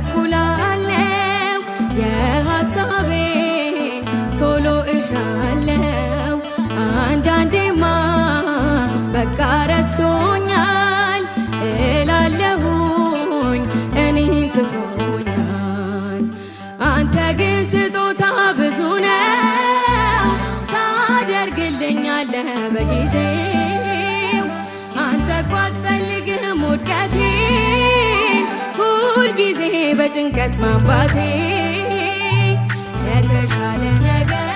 ቸኩላለው የሐሳቤን ቶሎ እሻለው አንዳንዴማ በቃ ረስቶኛል እላለሁኝ እኔን ትቶኛል። አንተ ግን ስጦታ ብዙ ነው ታደርግልኛለህ በጊዜው። አንተ እኮ አትፈልግም ውድቀቴን ሁልጊዜ በጭንቀት ማንባቴ የተሻለ ነገር